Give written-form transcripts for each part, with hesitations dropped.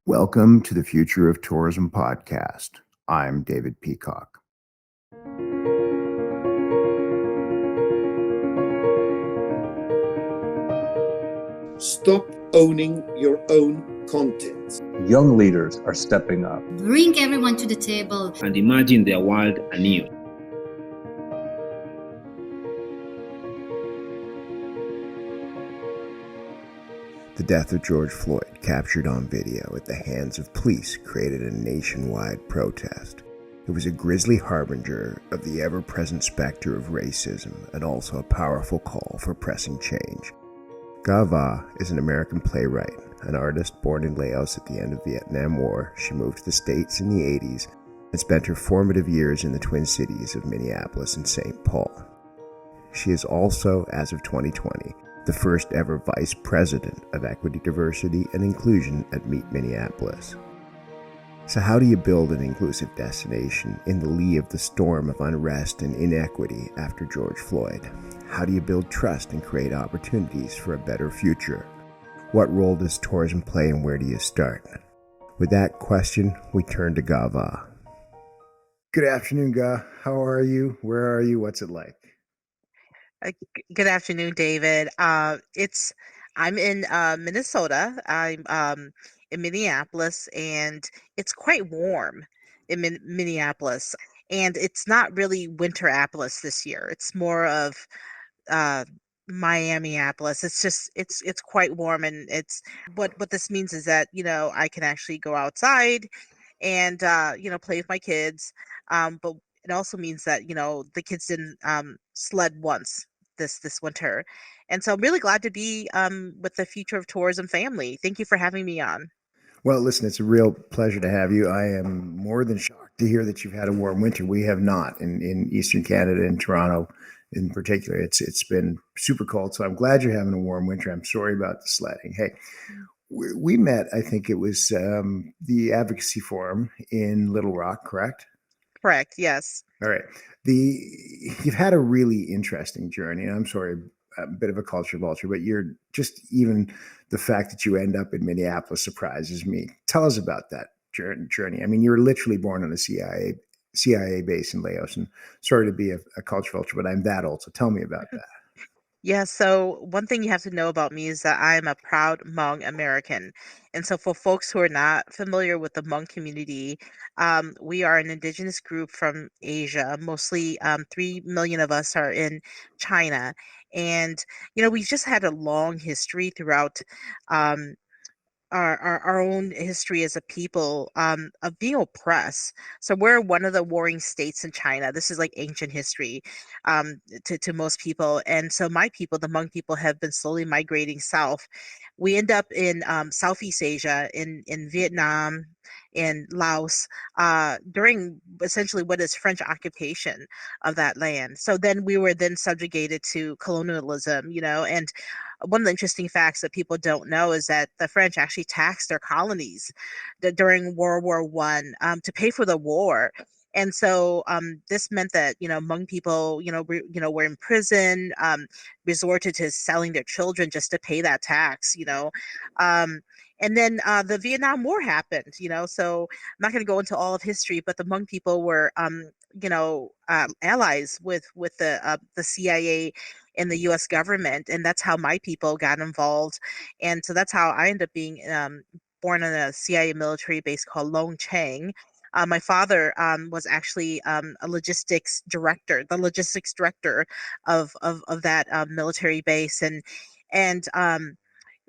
Welcome to the Future of Tourism podcast. I'm David Peacock. Stop owning your own content. Young leaders are stepping up. Bring everyone to the table and imagine their world anew. The death of George Floyd, captured on video at the hands of police, created a nationwide protest. It was a grisly harbinger of the ever-present specter of racism and also a powerful call for pressing change. Ka Vang is an American playwright, an artist born in Laos at the end of the Vietnam War. She moved to the States in the 80s and spent her formative years in the Twin Cities of Minneapolis and St. Paul. She is also, as of 2020, the first ever Vice President of Equity, Diversity, and Inclusion at Meet Minneapolis. So how do you build an inclusive destination in the lee of the storm of unrest and inequity after George Floyd? How do you build trust and create opportunities for a better future? What role does tourism play and where do you start? With that question, we turn to Ka Vang. Good afternoon, Ga. How are you? Where are you? What's it like? Good afternoon, David. I'm in Minnesota. I'm in Minneapolis, and it's quite warm in Minneapolis. And it's not really Winter-apolis this year. It's more of uh, Miami-apolis. It's quite warm, and it's what this means is that I can actually go outside and play with my kids. But it also means that the kids didn't sled once this winter, and so I'm really glad to be with the Future of Tourism family. Thank you for having me on. Well, listen, it's a real pleasure to have you. I am more than shocked to hear that you've had a warm winter. We have not in Eastern Canada, in Toronto in particular. It's been super cold, so I'm glad you're having a warm winter. I'm sorry about the sledding. Hey, we met, I think it was the Advocacy Forum in Little Rock, correct? Correct, yes. All right. You've had a really interesting journey, and I'm sorry, a bit of a culture vulture, but you're just even the fact that you end up in Minneapolis surprises me. Tell us about that journey. I mean, you were literally born on a CIA base in Laos, and sorry to be a culture vulture, but I'm that old, so tell me about that. Yeah, so one thing you have to know about me is that I'm a proud Hmong American. And so for folks who are not familiar with the Hmong community, we are an indigenous group from Asia. Mostly 3 million of us are in China. And, we've just had a long history throughout um, our own history as a people of being oppressed. So we're one of the warring states in China. This is like ancient history to most people. And so my people, the Hmong people, have been slowly migrating south. We end up in Southeast Asia, in Vietnam, in Laos, during essentially what is French occupation of that land. So then we were then subjugated to colonialism, and one of the interesting facts that people don't know is that the French actually taxed their colonies during World War One to pay for the war. And so this meant that Hmong people were in prison, resorted to selling their children just to pay that tax. Um, and then the Vietnam War happened. So I'm not going to go into all of history, but the Hmong people were allies with the CIA and the U.S. government, and that's how my people got involved. And so that's how I ended up being born on a CIA military base called Long Chang. My father was actually a the logistics director of that military base, and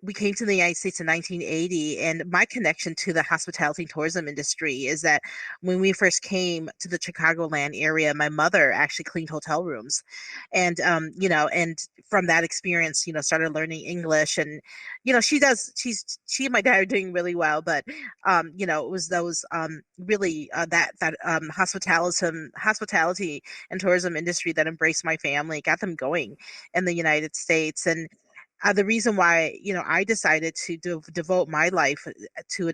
we came to the United States in 1980, and my connection to the hospitality and tourism industry is that when we first came to the Chicagoland area, my mother actually cleaned hotel rooms, and from that experience, started learning English, and she and my dad are doing really well, but it was those really that hospitality and tourism industry that embraced my family, got them going in the United States. And the reason why I decided to devote my life to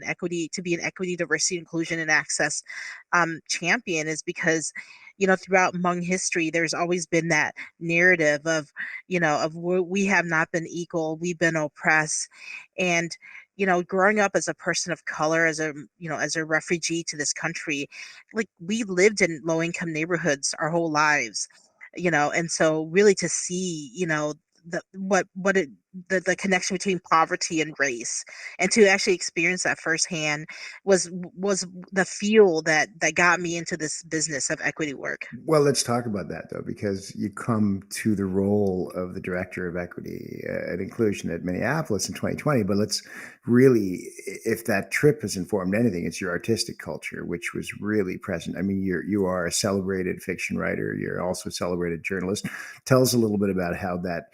be an equity, diversity, inclusion, and access champion is because throughout Hmong history, there's always been that narrative of we have not been equal, we've been oppressed, and growing up as a person of color, as a refugee to this country, like we lived in low income neighborhoods our whole lives, and so really to see, the connection between poverty and race, and to actually experience that firsthand was the fuel that got me into this business of equity work. Well, let's talk about that though, because you come to the role of the director of equity and inclusion at Minneapolis in 2020. But let's really, if that trip has informed anything, it's your artistic culture, which was really present. I mean, you are a celebrated fiction writer. You're also a celebrated journalist. Tell us a little bit about how that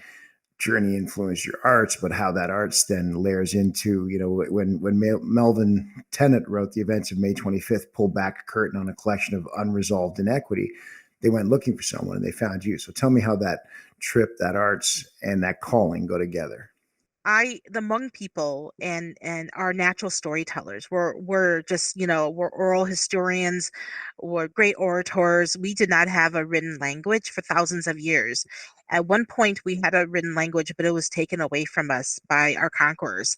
journey influenced your arts, but how that arts then layers into, when Melvin Tennant wrote The Events of May 25th, pulled back a curtain on a collection of unresolved inequity, they went looking for someone and they found you. So tell me how that trip, that arts, and that calling go together. The Hmong people and our natural storytellers. We're just, we're oral historians, we're great orators. We did not have a written language for thousands of years. At one point, we had a written language, but it was taken away from us by our conquerors.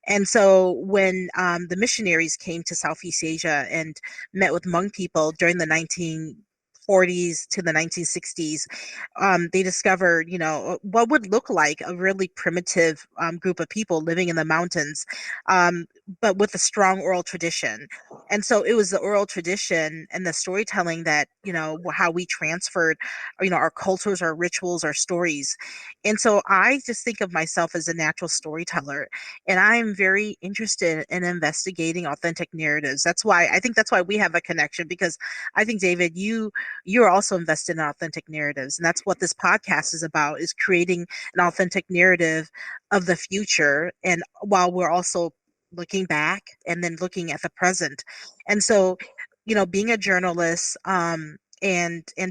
And so when the missionaries came to Southeast Asia and met with Hmong people during the 1940s to the 1960s, they discovered, what would look like a really primitive group of people living in the mountains, um, but with a strong oral tradition. And so it was the oral tradition and the storytelling that, how we transferred, our cultures, our rituals, our stories. And so I just think of myself as a natural storyteller, and I'm very interested in investigating authentic narratives. That's why we have a connection, because I think, David, you're also invested in authentic narratives, and that's what this podcast is about, is creating an authentic narrative of the future, and while we're also looking back and then looking at the present. And so, being a journalist, and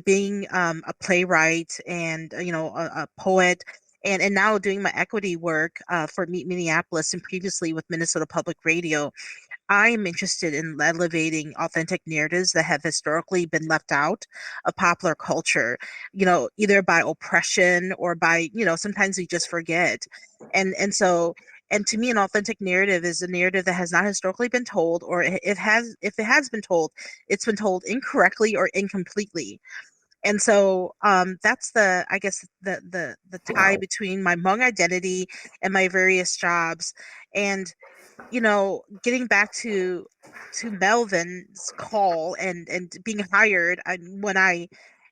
being a playwright, and a poet, and now doing my equity work for Meet Minneapolis, and previously with Minnesota Public Radio, I am interested in elevating authentic narratives that have historically been left out of popular culture, either by oppression or by, sometimes we just forget. And to me, an authentic narrative is a narrative that has not historically been told, or if it has been told, it's been told incorrectly or incompletely. And so that's I guess the tie Wow. between my Hmong identity and my various jobs. And getting back to Melvin's call and being hired, when I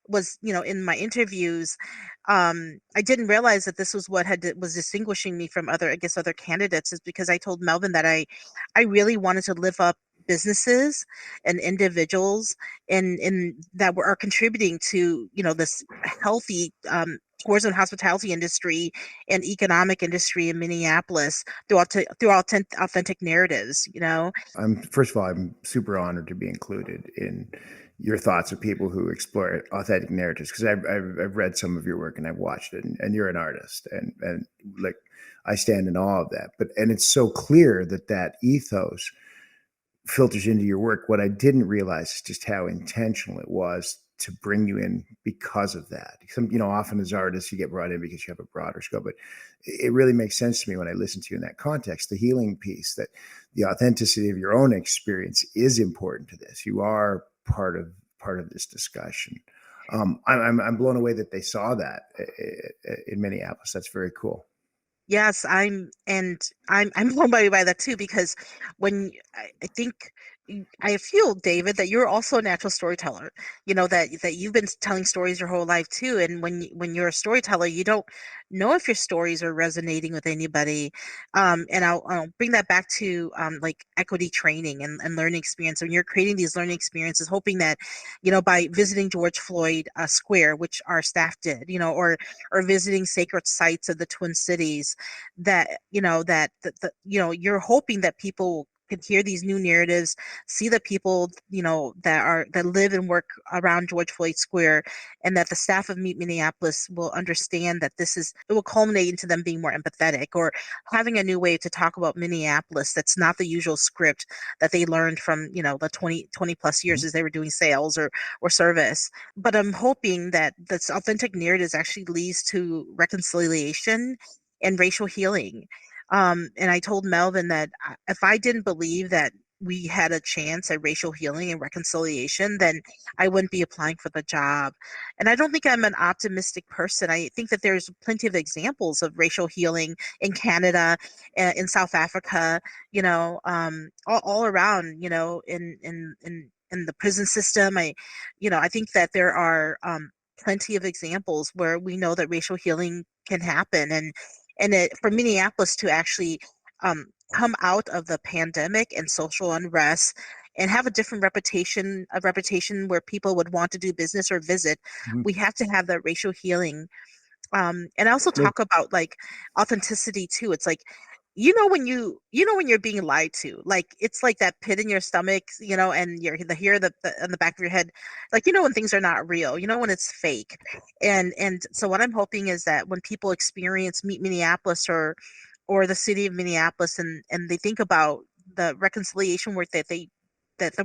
was, in my interviews, I didn't realize that this was what was distinguishing me from other candidates, is because I told Melvin that I really wanted to live up businesses and individuals in that are contributing to, this healthy tourism and hospitality industry and economic industry in Minneapolis through authentic narratives, I'm first of all, I'm super honored to be included in your thoughts of people who explore authentic narratives, because I've read some of your work and I've watched it, and you're an artist, and like I stand in awe of that. But and it's so clear that that ethos filters into your work. What I didn't realize is just how intentional it was to bring you in because of that. Often as artists, you get brought in because you have a broader scope, but it really makes sense to me when I listen to you in that context, the healing piece, that the authenticity of your own experience is important to this. You are part of this discussion. I'm blown away that they saw that in Minneapolis. That's very cool. Yes, I'm blown by that too, because I think I feel, David, that you're also a natural storyteller. That you've been telling stories your whole life too, and when you're a storyteller, you don't know if your stories are resonating with anybody. And I'll bring that back to like equity training and learning experience. When you're creating these learning experiences, hoping that, by visiting George Floyd Square, which our staff did, or visiting sacred sites of the Twin Cities, that you're hoping that people could hear these new narratives, see the people, that live and work around George Floyd Square, and that the staff of Meet Minneapolis will understand that it will culminate into them being more empathetic, or having a new way to talk about Minneapolis that's not the usual script that they learned from, the 20 plus years as they were doing sales or service. But I'm hoping that this authentic narratives actually leads to reconciliation and racial healing. And I told Melvin that if I didn't believe that we had a chance at racial healing and reconciliation, then I wouldn't be applying for the job. And I don't think I'm an optimistic person. I think that there's plenty of examples of racial healing in Canada, in South Africa, all around, in the prison system. I think that there are plenty of examples where we know that racial healing can happen, for Minneapolis to actually um, come out of the pandemic and social unrest and have a different reputation, a reputation where people would want to do business or visit, Mhm. we have to have that racial healing. And I also talk about like authenticity too. It's like, when you're being lied to, like it's like that pit in your stomach, and you're the here the on the back of your head, like when things are not real, when it's fake. And so what I'm hoping is that when people experience Meet Minneapolis or the city of Minneapolis, and they think about the reconciliation work that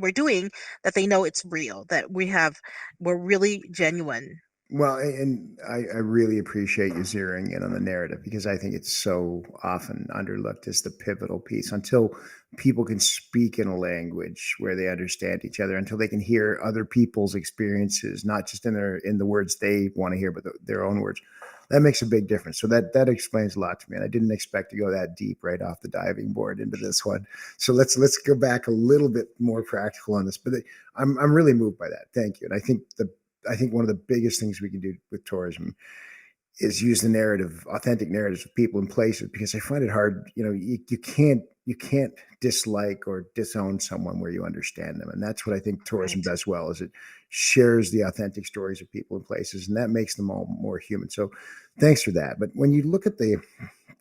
we're doing, that they know it's real, that we're really genuine. Well, and I really appreciate you zeroing in on the narrative because I think it's so often underlooked as the pivotal piece until people can speak in a language where they understand each other, until they can hear other people's experiences, not just in the words they want to hear, but their own words. That makes a big difference. So that explains a lot to me. And I didn't expect to go that deep right off the diving board into this one. So let's go back a little bit more practical on this. But I'm really moved by that. Thank you. And I think one of the biggest things we can do with tourism is use the narrative, authentic narratives of people and places, because I find it hard. You can't dislike or disown someone where you understand them, and that's what I think tourism Right. does well. Is it shares the authentic stories of people and places, and that makes them all more human. So, thanks for that. But when you look at the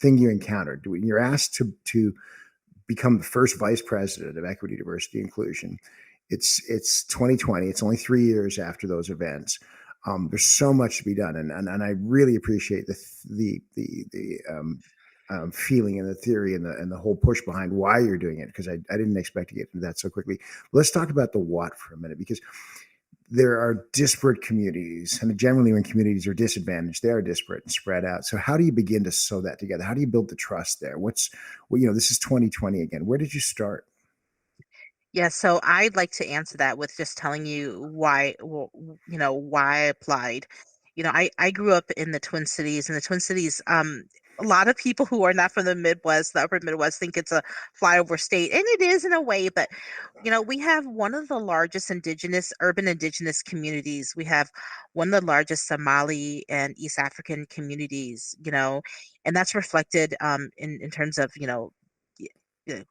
thing you encountered, when you're asked to become the first vice president of equity, diversity, inclusion. It's 2020. It's only 3 years after those events. There's so much to be done, and I really appreciate the feeling and the theory and the whole push behind why you're doing it, because I didn't expect to get into that so quickly. Let's talk about the what for a minute, because there are disparate communities, and generally when communities are disadvantaged, they are disparate and spread out. So how do you begin to sew that together? How do you build the trust there? This is 2020 again. Where did you start? Yeah, so I'd like to answer that with just telling you why I applied. I grew up in the Twin Cities, and the Twin Cities, a lot of people who are not from the Midwest, the upper Midwest, think it's a flyover state, and it is in a way, but we have one of the largest urban indigenous communities. We have one of the largest Somali and East African communities, and that's reflected in terms of, y- y-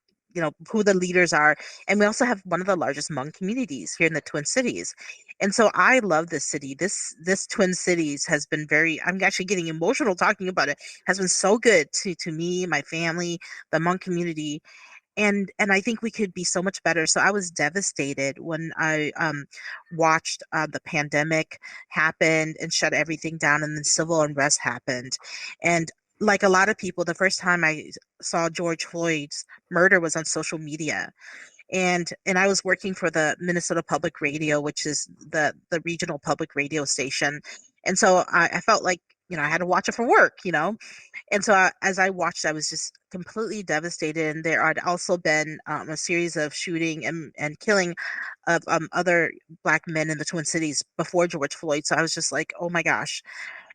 who the leaders are. And we also have one of the largest Hmong communities here in the Twin Cities. And so I love this city. This Twin Cities has been I'm actually getting emotional talking about it, has been so good to me, my family, the Hmong community. And I think we could be so much better. So I was devastated when I watched the pandemic happen and shut everything down, and then civil unrest happened. And like a lot of people, the first time I saw George Floyd's murder was on social media, and I was working for the Minnesota Public Radio, which is the regional public radio station, and so I felt like I had to watch it for work, and so as I watched, I was just completely devastated. And there had also been a series of shooting and killing of other Black men in the Twin Cities before George Floyd. So I was just like, oh my gosh.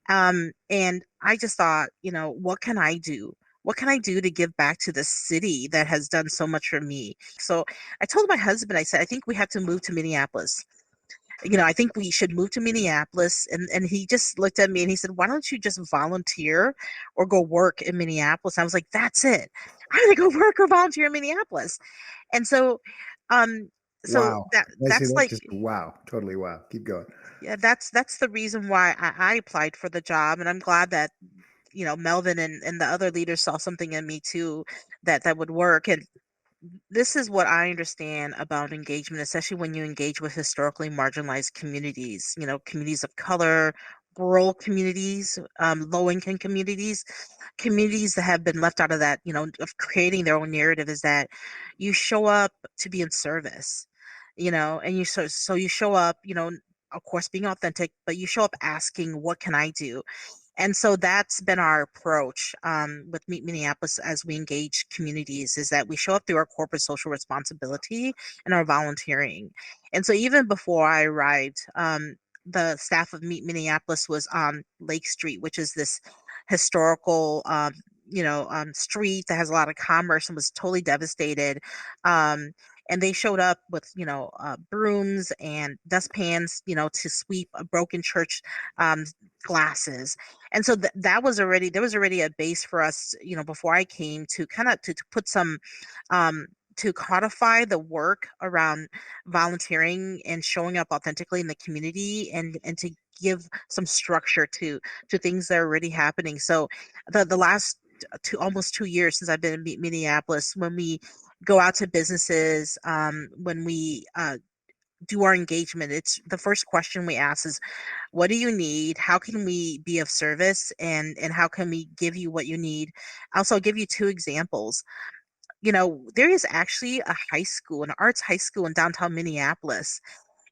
And I just thought, what can I do? What can I do to give back to the city that has done so much for me? So I told my husband, I said, I think we have to move to Minneapolis. I think we should move to Minneapolis. And he just looked at me and he said, why don't you just volunteer or go work in Minneapolis? I was like, that's it. I'm gonna go work or volunteer in Minneapolis. And um, so Wow. I see that's that. like, Just wow. Totally wow. Keep going. yeah, that's the reason why I applied for the job. And I'm glad that, Melvin and the other leaders saw something in me too, that would work. And this is what I understand about engagement, especially when you engage with historically marginalized communities, communities of color, rural communities, low-income communities, communities that have been left out of that, of creating their own narrative, is that you show up to be in service, and so you show up, of course, being authentic, but you show up asking, what can I do? And so that's been our approach with Meet Minneapolis as we engage communities is that we show up through our corporate social responsibility and our volunteering. And so even before I arrived, the staff of Meet Minneapolis was on Lake Street, which is this historical, street that has a lot of commerce and was totally devastated. Um, and they showed up with, brooms and dustpans, to sweep a broken church um, glasses. And so that was already there was already a base for us, before I came to kind of to put some um to codify the work around volunteering and showing up authentically in the community and to give some structure to things that are already happening. So the last almost 2 years since I've been in Minneapolis, when we go out to businesses, when we do our engagement, it's the first question we ask is, what do you need? How can we be of service? And how can we give you what you need? Also, I'll give you two examples. There is actually a high school, an arts high school in downtown Minneapolis,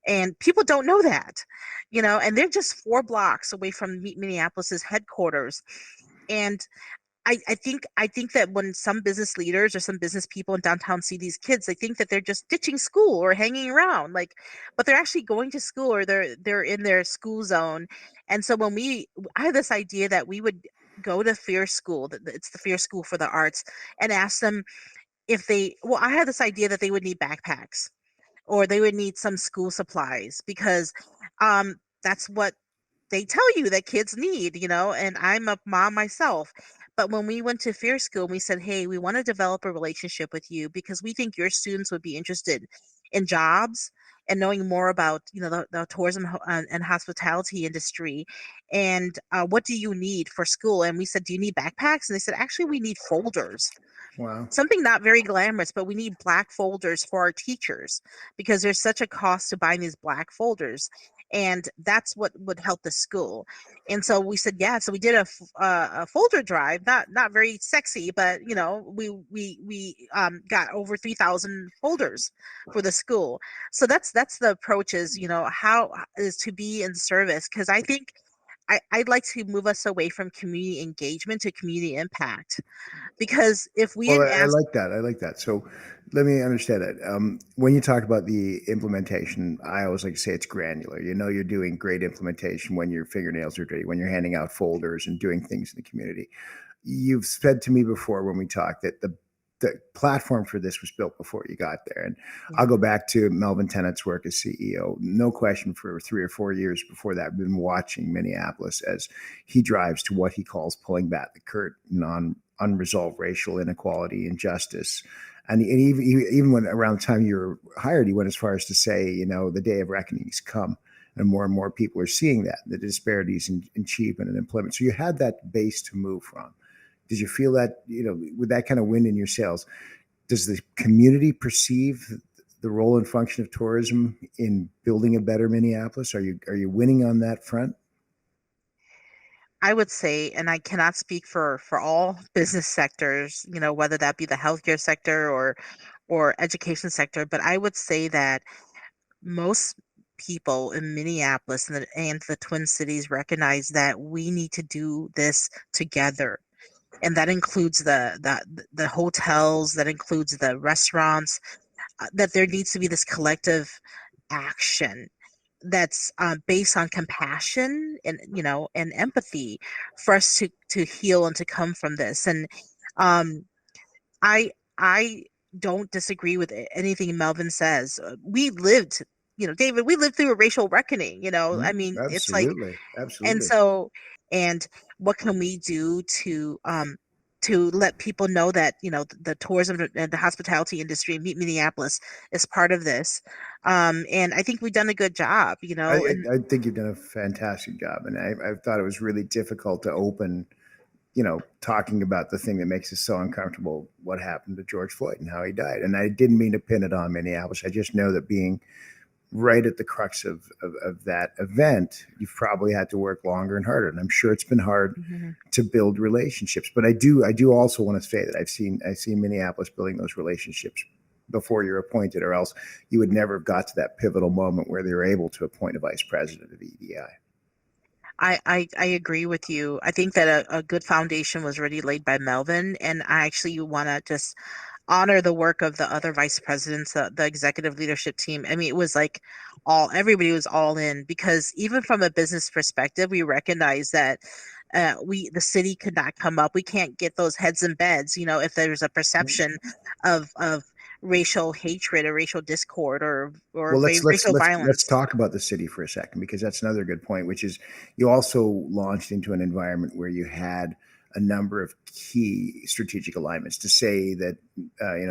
and people don't know that, and they're just 4 blocks away from Minneapolis's headquarters. And I think that when some business leaders or some business people in downtown see these kids, they think that they're just ditching school or hanging around, like, but they're actually going to school or they're in their school zone. And so I had this idea that we would go to Fear School, it's the Fear School for the Arts, and ask them if I had this idea that they would need backpacks or they would need some school supplies because that's what they tell you that kids need, and I'm a mom myself. But when we went to Fear School, we said, hey, we want to develop a relationship with you because we think your students would be interested in jobs and knowing more about, the tourism and hospitality industry. And what do you need for school? And we said, do you need backpacks? And they said, actually, we need folders. Wow. Something not very glamorous, but we need black folders for our teachers because there's such a cost to buying these black folders. And that's what would help the school. And so we said, yeah. So we did a folder drive, not very sexy, but we got over 3,000 folders for the school. So that's the approach is, how is to be in service, because I think I'd like to move us away from community engagement to community impact. Because if we Well, didn't I ask, like that. I like that. So let me understand that. When you talk about the implementation, I always like to say it's granular. You're doing great implementation when your fingernails are dirty, when you're handing out folders and doing things in the community. You've said to me before when we talked that the platform for this was built before you got there. And I'll go back to Melvin Tennant's work as CEO. No question, for 3 or 4 years before that, I've been watching Minneapolis as he drives to what he calls pulling back the curtain on unresolved racial inequality and injustice. And even when around the time you were hired, he went as far as to say, the day of reckoning has come. And more people are seeing that, the disparities in achievement and employment. So you had that base to move from. Did you feel that, with that kind of wind in your sails, does the community perceive the role and function of tourism in building a better Minneapolis? Are you winning on that front? I would say, and I cannot speak for all business sectors, whether that be the healthcare sector or education sector, but I would say that most people in Minneapolis and the Twin Cities recognize that we need to do this together. And that includes the hotels, that includes the restaurants, that there needs to be this collective action that's based on compassion and empathy for us to heal and to come from this. And um, I don't disagree with anything Melvin says. We lived, David, we lived through a racial reckoning. I mean, it's like, Absolutely. and Absolutely. so, and what can we do to let people know that, the tourism and the hospitality industry in Minneapolis is part of this. And I think we've done a good job, I, and I think you've done a fantastic job. And I thought it was really difficult to open, talking about the thing that makes us so uncomfortable, what happened to George Floyd and how he died. And I didn't mean to pin it on Minneapolis. I just know that being right at the crux of that event, you've probably had to work longer and harder. And I'm sure it's been hard Mhm. to build relationships. But I do also want to say that I've seen Minneapolis building those relationships before you're appointed, or else you would never have got to that pivotal moment where they were able to appoint a vice president of EDI. I agree with you. I think that a good foundation was already laid by Melvin, and I actually want to just honor the work of the other vice presidents, the executive leadership team. I mean, it was like everybody was all in because even from a business perspective, we recognize that the city could not come up. We can't get those heads in beds, if there's a perception of racial hatred or racial discord or Well, racial let's violence. talk about the city for a second, because that's another good point, which is you also launched into an environment where you had a number of key strategic alignments. To say that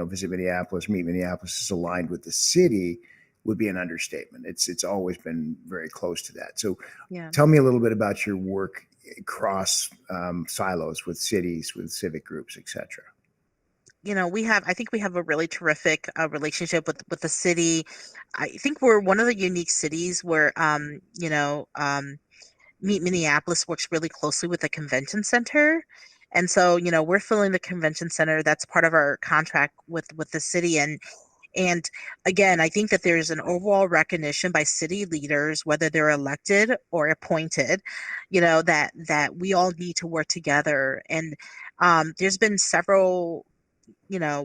Visit Minneapolis, Meet Minneapolis is aligned with the city would be an understatement. It's always been very close to that. So, Yeah. tell me a little bit about your work across silos with cities, with civic groups, etc. I think we have a really terrific relationship with the city. I think we're one of the unique cities where Meet Minneapolis works really closely with the convention center. And so, we're filling the convention center. That's part of our contract with the city. And again, I think that there's an overall recognition by city leaders, whether they're elected or appointed, that we all need to work together. And there's been several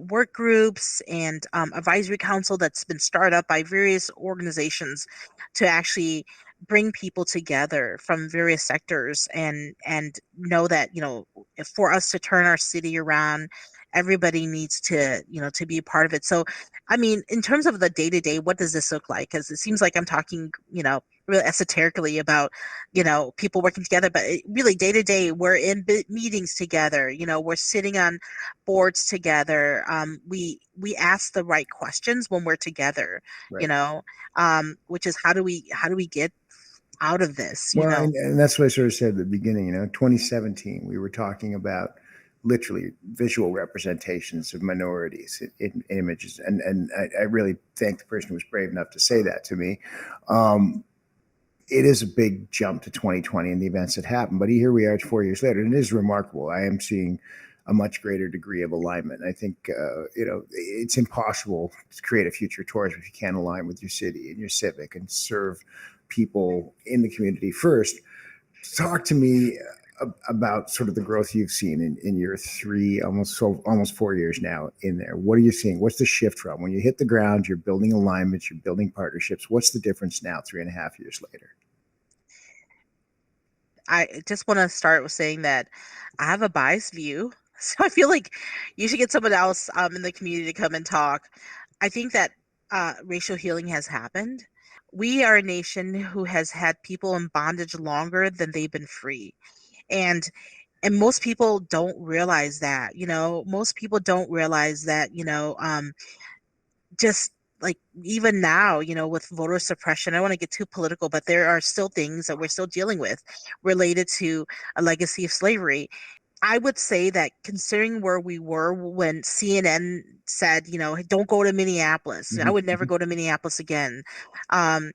work groups and advisory council that's been started up by various organizations to actually bring people together from various sectors and know that if for us to turn our city around, everybody needs to be a part of it. So I mean, in terms of the day to day, what does this look like? Because it seems like I'm talking really esoterically about people working together, but really day to day we're in meetings together, we're sitting on boards together. We ask the right questions when we're together, Right. which is how do we get out of this, Well, and that's what I sort of said at the beginning. 2017, we were talking about literally visual representations of minorities in images, and I really thank the person who was brave enough to say that to me. It is a big jump to 2020 and the events that happened, but here we are 4 years later, and it is remarkable. I am seeing a much greater degree of alignment. I think it's impossible to create a future tourism if you can't align with your city and your civic and serve people in the community first. Talk to me about sort of the growth you've seen in your almost 4 years now in there. What are you seeing? What's the shift from when you hit the ground? You're building alignments, you're building partnerships. What's the difference now, 3.5 years later? I just want to start with saying that I have a biased view. So I feel like you should get someone else in the community to come and talk. I think that racial healing has happened. We are a nation who has had people in bondage longer than they've been free. And most people don't realize that, most people don't realize that, just like even now, with voter suppression, I don't want to get too political, but there are still things that we're still dealing with related to a legacy of slavery. I would say that considering where we were when CNN said, don't go to Minneapolis, I Mm-hmm. would never go to Minneapolis again. Um,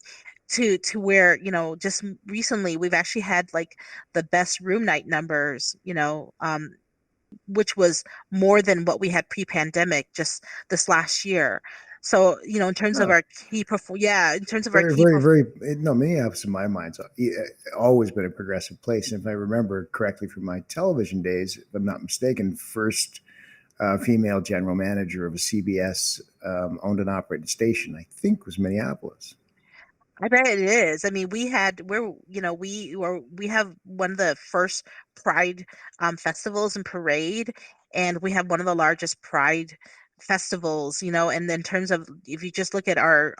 to where, just recently we've actually had like the best room night numbers, which was more than what we had pre-pandemic just this last year. So, in terms of Oh, our in terms of our very, very, very. No, Minneapolis in my mind's always been a progressive place. And if I remember correctly from my television days, if I'm not mistaken, first female general manager of a CBS owned and operated station, I think, was Minneapolis. I bet it is. I mean, we have one of the first Pride festivals and parade, and we have one of the largest Pride festivals, and in terms of if you just look at our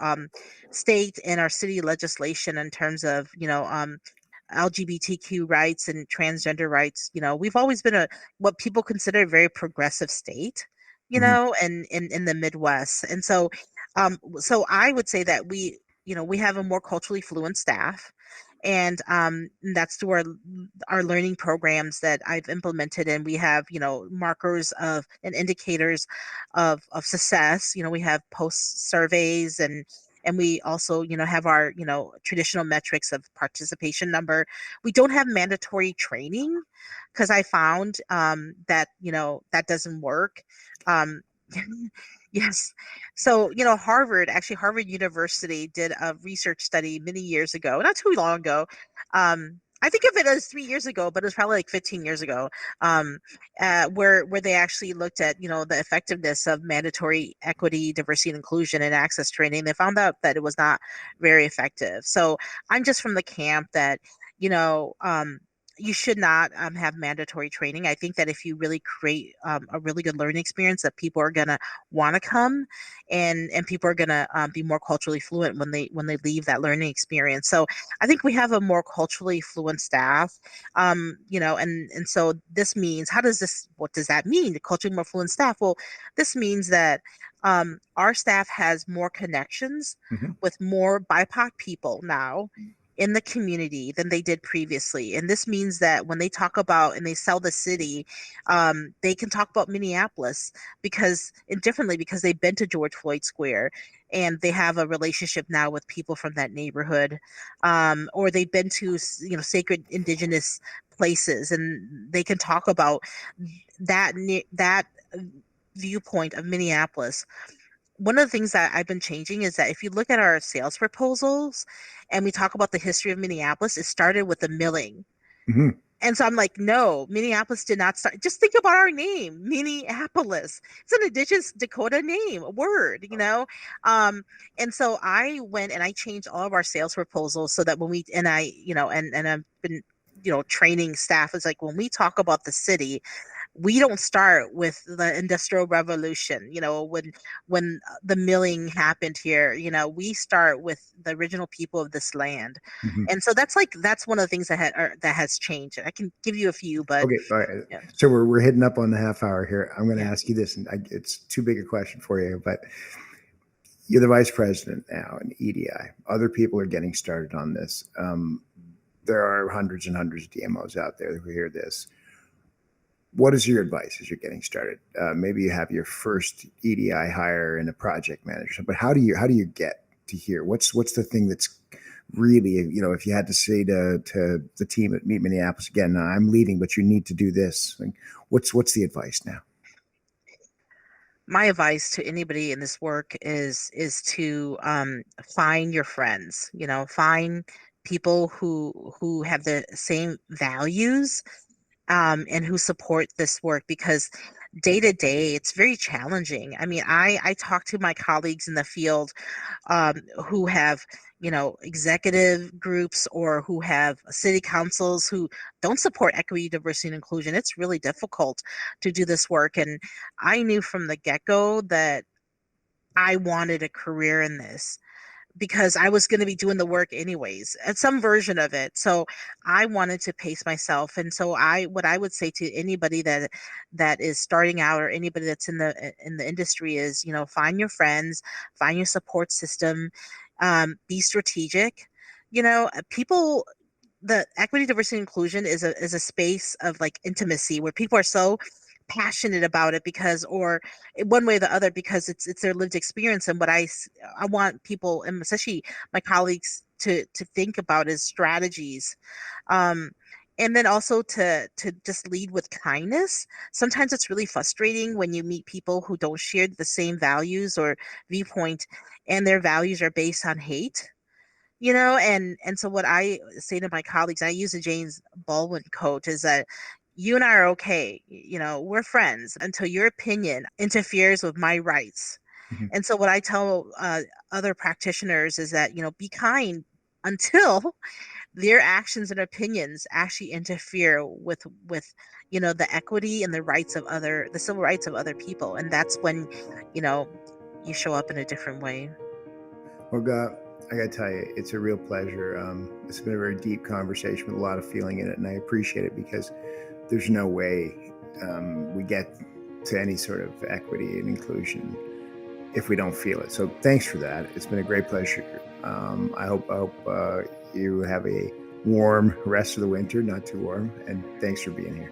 state and our city legislation in terms of, LGBTQ rights and transgender rights, we've always been what people consider a very progressive state, Mm-hmm. and in the Midwest. And so I would say that we have a more culturally fluent staff, and that's through our learning programs that I've implemented, and we have markers of and indicators of success. We have post surveys, and we also have our traditional metrics of participation number. We don't have mandatory training because I found that that doesn't work. um, Yes. So, Harvard University did a research study many years ago, not too long ago, I think of it as 3 years ago, but it was probably like 15 years ago, where they actually looked at, the effectiveness of mandatory equity, diversity, and inclusion and access training. They found out that it was not very effective. So I'm just from the camp that, you know, um, you should not have mandatory training. I think that if you really create a really good learning experience, that people are gonna want to come, and people are gonna be more culturally fluent when they leave that learning experience. So I think we have a more culturally fluent staff, and so this means, what does that mean? The culturally more fluent staff. Well, this means that our staff has more connections Hmm. with more BIPOC people now in the community than they did previously. And this means that when they talk about and they sell the city, they can talk about Minneapolis because they've been to George Floyd Square and they have a relationship now with people from that neighborhood, or they've been to sacred indigenous places, and they can talk about that viewpoint of Minneapolis. One of the things that I've been changing is that if you look at our sales proposals and we talk about the history of Minneapolis, it started with the milling. Hmm. And so I'm like, no, Minneapolis did not start. Just think about our name, Minneapolis. It's an indigenous Dakota name, a word. Um, and so I went and I changed all of our sales proposals so that when we, and I, and I've been, training staff. It's like when we talk about the city, we don't start with the industrial revolution, when the milling happened here. We start with the original people of this land. Hmm. And so that's one of the things that has changed. I can give you a few, but Okay, all right. yeah. So we're hitting up on the half hour here. I'm going to Yeah. ask you this, and it's too big a question for you, but you're the vice president now in EDI. Other people are getting started on this. There are hundreds and hundreds of DMOs out there who hear this. What is your advice as you're getting started? Maybe you have your first EDI hire in a project manager, but how do you get to here? What's the thing that's really, if you had to say to the team at Meet Minneapolis again, I'm leaving, but you need to do this. Like, what's the advice now? My advice to anybody in this work is to find your friends, find people who have the same values, and who support this work, because day to day it's very challenging. I mean, I talk to my colleagues in the field, who have, executive groups or who have city councils who don't support equity, diversity, and inclusion. It's really difficult to do this work. And I knew from the get-go that I wanted a career in this because I was going to be doing the work anyways, at some version of it. So I wanted to pace myself. And so what I would say to anybody that is starting out, or anybody that's in the industry, is, find your friends, find your support system, be strategic. People, the equity, diversity, and inclusion is a space of like intimacy where people are so passionate about it because, or one way or the other, because it's their lived experience. And what I want people, and especially my colleagues, to think about is strategies, um and then also to just lead with kindness. Sometimes it's really frustrating when you meet people who don't share the same values or viewpoint, and their values are based on hate. And so what I say to my colleagues, I use a James Baldwin quote, is that you and I are okay. We're friends until your opinion interferes with my rights. Mhm. And so what I tell other practitioners is that, be kind until their actions and opinions actually interfere with the equity and the civil rights of other people. And that's when, you know, you show up in a different way. Well, I got to tell you, it's a real pleasure. It's been a very deep conversation with a lot of feeling in it, and I appreciate it because there's no way we get to any sort of equity and inclusion if we don't feel it. So thanks for that. It's been a great pleasure. I hope you have a warm rest of the winter, not too warm, and thanks for being here.